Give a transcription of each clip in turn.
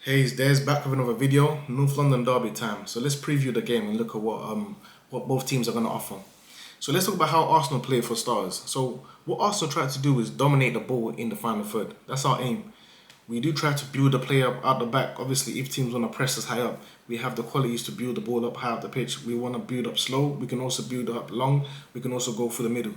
Hey, it's Des back with another video. North London Derby time. So let's preview the game and look at what both teams are going to offer. So let's talk about how Arsenal play for stars. So what Arsenal tried to do is dominate the ball in the final third. That's our aim. We do try to build the play up out the back. Obviously, if teams want to press us high up, we have the qualities to build the ball up high up the pitch. We want to build up slow. We can also build up long. We can also go through the middle.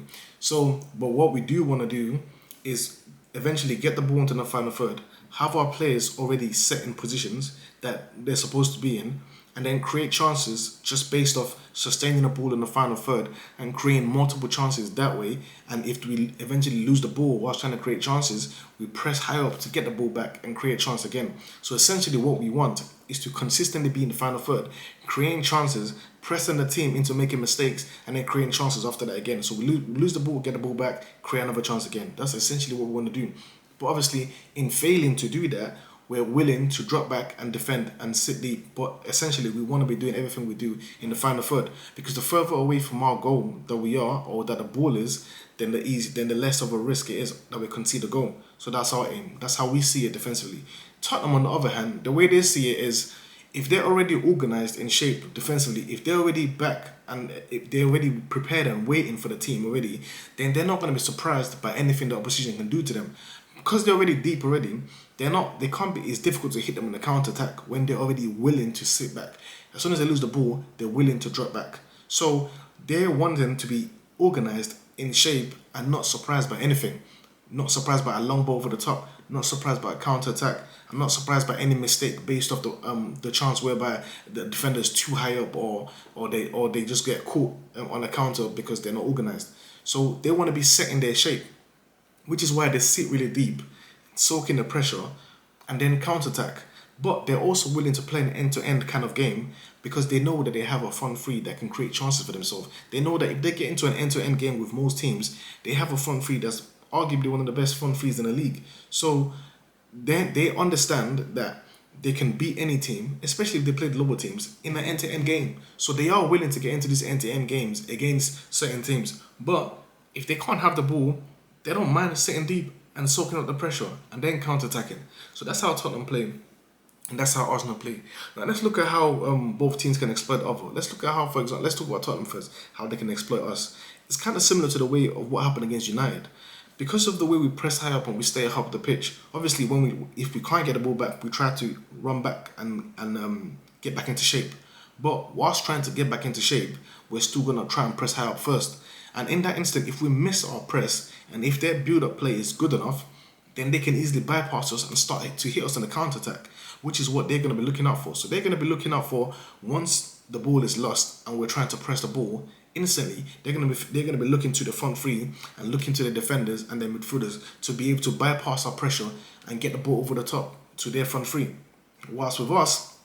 But what we do want to do is eventually get the ball into the final third, have our players already set in positions that they're supposed to be in, and then create chances just based off sustaining the ball in the final third and creating multiple chances that way. And if we eventually lose the ball whilst trying to create chances, we press high up to get the ball back and create a chance again. So essentially what we want is to consistently be in the final third, creating chances, pressing the team into making mistakes, and then creating chances after that again. So we lose the ball, get the ball back, create another chance again. That's essentially what we want to do. But obviously, in failing to do that, we're willing to drop back and defend and sit deep. But essentially, we want to be doing everything we do in the final third, because the further away from our goal that we are, or that the ball is, then the less of a risk it is that we concede a goal. So that's our aim. That's how we see it defensively. Tottenham, on the other hand, the way they see it is, if they're already organised in shape defensively, if they're already back and if they're already prepared and waiting for the team already, then they're not going to be surprised by anything the opposition can do to them. Because they're already deep already, they can't be, it's difficult to hit them in the counter attack when they're already willing to sit back. As soon as they lose the ball, they're willing to drop back. So they're wanting to be organised, in shape, and not surprised by anything. Not surprised by a long ball over the top, not surprised by a counter attack. I'm not surprised by any mistake based off the chance whereby the defender's too high up, or they just get caught on a counter because they're not organised. So they want to be set in their shape, which is why they sit really deep, soak in the pressure, and then counter-attack. But they're also willing to play an end-to-end kind of game because they know that they have a front three that can create chances for themselves. They know that if they get into an end-to-end game with most teams, they have a front three that's arguably one of the best front threes in the league. So they understand that they can beat any team, especially if they play the lower teams, in an end-to-end game. So they are willing to get into these end-to-end games against certain teams. But if they can't have the ball, they don't mind sitting deep and soaking up the pressure and then counter-attacking. So that's how Tottenham play, and that's how Arsenal play. Now let's look at how both teams can exploit the other. Let's look at how, for example, let's talk about Tottenham first, how they can exploit us. It's kind of similar to the way of what happened against United. Because of the way we press high up and we stay up the pitch, obviously if we can't get the ball back, we try to run back and get back into shape. But whilst trying to get back into shape, we're still going to try and press high up first. And in that instant, if we miss our press and if their build-up play is good enough, then they can easily bypass us and start to hit us in the counter-attack, which is what they're going to be looking out for. So they're going to be looking out for, once the ball is lost and we're trying to press the ball, instantly they're going to be looking to the front three and looking to the defenders and their midfielders to be able to bypass our pressure and get the ball over the top to their front three. Whilst with us,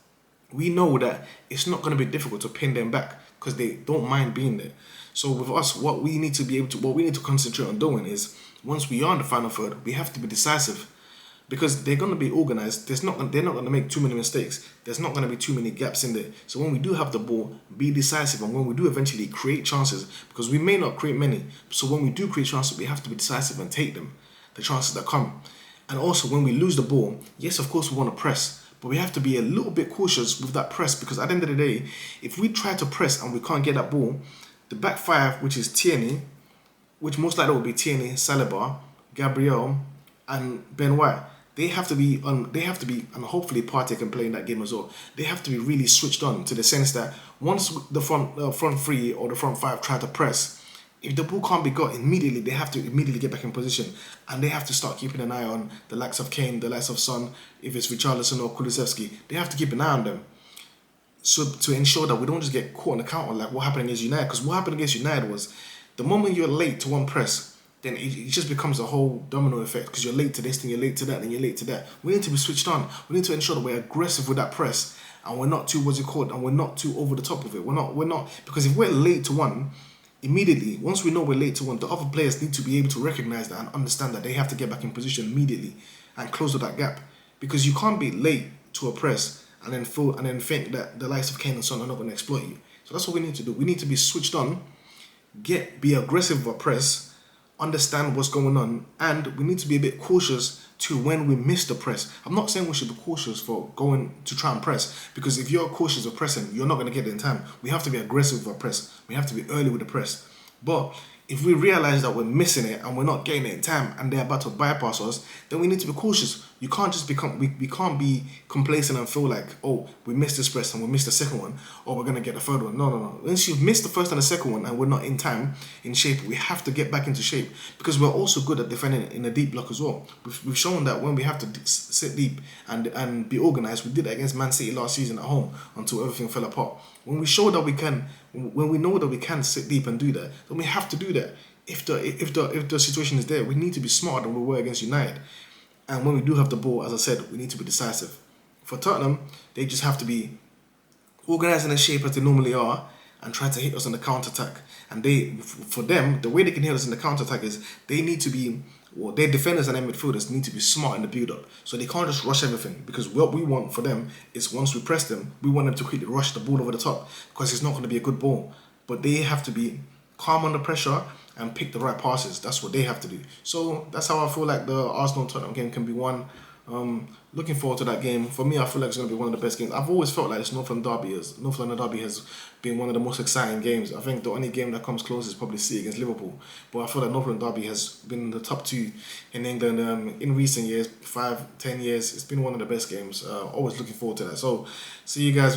we know that it's not going to be difficult to pin them back because they don't mind being there. So with us, what we need to concentrate on doing is, once we are in the final third, we have to be decisive, because they're going to be organised. They're not going to make too many mistakes. There's not going to be too many gaps in there. So when we do have the ball, be decisive, and when we do eventually create chances, because we may not create many, so when we do create chances, we have to be decisive and take them, the chances that come. And also, when we lose the ball, yes, of course we want to press, but we have to be a little bit cautious with that press, because at the end of the day, if we try to press and we can't get that ball, the back five, which is Tierney, which most likely will be Tierney, Saliba, Gabriel, and Ben White, they have to be, and hopefully Partey can play in that game as well. They have to be really switched on, to the sense that once the front three or the front five try to press, if the ball can't be got immediately, they have to immediately get back in position, and they have to start keeping an eye on the likes of Kane, the likes of Son. If it's Richarlison or Kulusevski, they have to keep an eye on them. So to ensure that we don't just get caught on the counter like what happened against United. Because what happened against United was, the moment you're late to one press, then it just becomes a whole domino effect, because you're late to this, then you're late to that, then you're late to that. We need to be switched on. We need to ensure that we're aggressive with that press, and we're not too, and we're not too over the top of it. We're not, because if we're late to one, immediately, once we know we're late to one, the other players need to be able to recognise that and understand that they have to get back in position immediately and close that gap. Because you can't be late to a press and then think that the likes of Kane and Son are not going to exploit you. So that's what we need to do. We need to be switched on, be aggressive with our press, understand what's going on, and we need to be a bit cautious to when we miss the press. I'm not saying we should be cautious for going to try and press, because if you're cautious of pressing, you're not going to get it in time. We have to be aggressive with our press. We have to be early with the press. But if we realize that we're missing it and we're not getting it in time and they're about to bypass us, then we need to be cautious. You can't just we can't be complacent and feel like, oh, we missed this press and we missed the second one, or we're gonna get the third one. No. Once you've missed the first and the second one and we're not in time, in shape, we have to get back into shape, because we're also good at defending in a deep block as well. We've shown that when we have to sit deep and be organized. We did that against Man City last season at home until everything fell apart. When we show that we can, when we know that we can sit deep and do that, then we have to do that. If the situation is there, we need to be smarter than we were against United. And when we do have the ball, as I said, we need to be decisive. For Tottenham, they just have to be organised in a shape as they normally are and try to hit us on the counter-attack. And for them, the way they can hit us in the counter-attack is they need to be, well, their defenders and their midfielders need to be smart in the build-up. So they can't just rush everything, because what we want for them is once we press them, we want them to quickly rush the ball over the top, because it's not going to be a good ball. But they have to be calm under pressure and pick the right passes. That's what they have to do. So that's how I feel like the Arsenal-Tottenham game can be won. Looking forward to that game. For me, I feel like it's going to be one of the best games. I've always felt like this North London Derby has been one of the most exciting games. I think the only game that comes close is probably City against Liverpool. But I feel like North London Derby has been the top two in England in recent years, 5-10 years. It's been one of the best games. Always looking forward to that. So see you guys